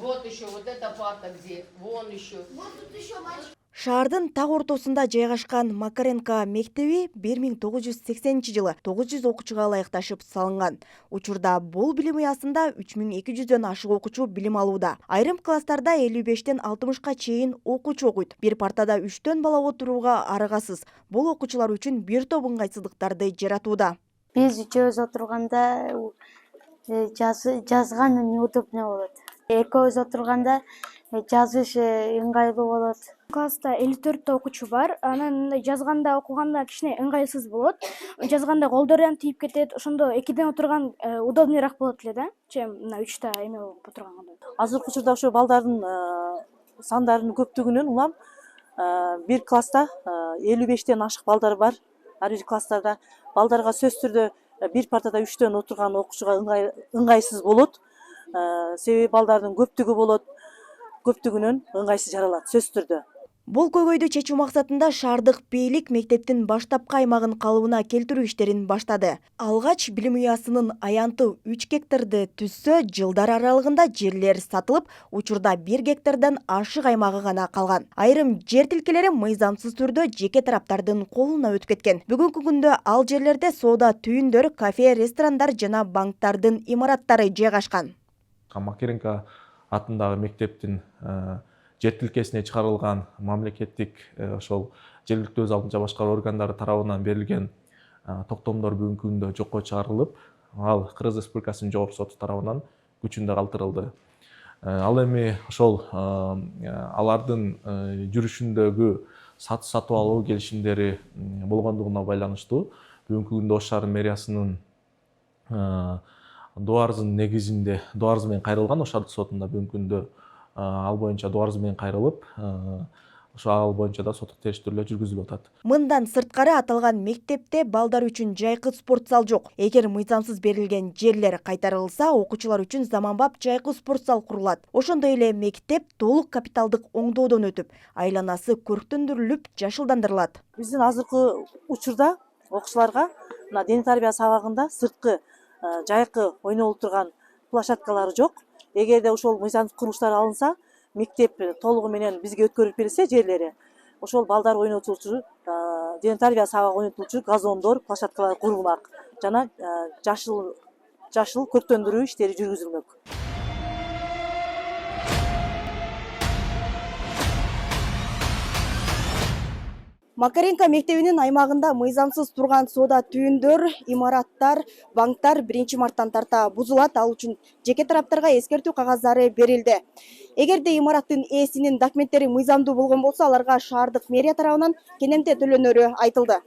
Вот еще вот эта парта где, вон еще. Вот тут еще мальчик. Шаардын так ортосунда жайгашкан Макаренко мектеби 1980 жылы 900 окуучуга ылайыкташып салынган. Учурда бул билим уясында 3200дөн ашык окуучу билим алууда. Айрым класстарда 55тен 60ка чейин окуучу окуйт. Бир партада 3төн бала отурууга арыгасыз. Бул окуучулар үчүн бир топ ыңгайсыздыктарды жаратууда. Биз үчөөбүз отурганда жазган неудобно болот. Экөөбүз отурганда жазыш ыңгайлуу болот. Класста 54 окуучу бар. Анан жазганда окуганда кичине ыңгайсыз болот. Жазганда колдору тийип кетет. Ошондо экиден отурган удобныйраак болот эле да. Чем мына 3та эме болуп отурганда. Азыркы учурда ошо балдардын сандарынын көптүгүнөн улам бир класста 55тен ашык балдар бар. Ар бир класстарда балдарга сөзсүз түрдө бир партада 3төн отурган окуучуга ыңгайсыз болот. Себеби балдардын көптүгү болот. Көптүгүнөн ыңгайсыз жаралат сөзсүз түрдө. Бул көйгөйдү чечүү максатында шаардык бийлик мектептин баштапкы аймагын калыбына келтирүү иштерин баштады. Алгач билим уясынын аянты 3 гектарды түзсө, жылдар аралыгында жерлер сатылып, учурда 1 гектардан ашык аймагы гана калган. Айрым жер тилкелери мыйзамсыз түрдө жеке тараптардын колуна өтүп кеткен. Бүгүнкү күндө ал жерлерде соода түйүндөр, кафе, ресторандар жана банктардын имараттары жайгашкан. Макаренко атындагы мектептин жер тилкесине чыгарылган мамлекеттик ошол жергиликтүү өз алдынча башкаруу органдары тарабынан берилген токтомдор бүгүнкү күндө жокко чыгарылып, ал Кыргыз Республикасынын жогорку соту тарабынан күчүндө калтырылды. Ал эми ошол алардын жүрүшүндөгү сатып алуу келишимдери болгондугуна байланыштуу бүгүнкү күндө Ош шаары мэриясынын доо арызынын негизинде доо арыз менен кайрылган. Ош шаардык сотунда бүгүнкү күндө ал боюнча доо арыз менен кайрылып, ошо ал боюнча да соттук териштирүүлөр жүргүзүлүп атат. Мындан сырткары аталган мектепте балдар үчүн жайкы спорт зал жок. Эгер мыйзамсыз берилген жерлер кайтарылса, окуучулар үчүн заманбап жайкы спорт зал курулат. Ошондой эле мектеп толук капиталдык оңдоодон өтүп, айланасы көрктөндүрүлүп, жашылдандырылат. Биздин азыркы учурда окуучуларга мына дене тарбия сабагында сырткы жайкы ойноолуп турган площадкалары жок. Эгерде ошол мыйзамсыз курулуштар алынса, мектеп толугу менен бизге өткөрүлүп берилсе жерлери, ошол балдар ойнотуучу, дене тарбия сабагы ойнотуучу газондор, площадкалар курулмак жана жашыл көрктөндүрүү иштери жүргүзүлмөк. Макаренко мектебинин аймагында мыйзамсыз турган соода түйүндөр, имараттар, банктар 1-марттан тарта бузулат. Ал үчүн жеке тараптарга эскертүү кагаздары берилди. Эгерде имараттын ээсинин документтери мыйзамдуу болгон болсо, аларга шаардык мэрия тарабынан кенемте төлөнөрү айтылды.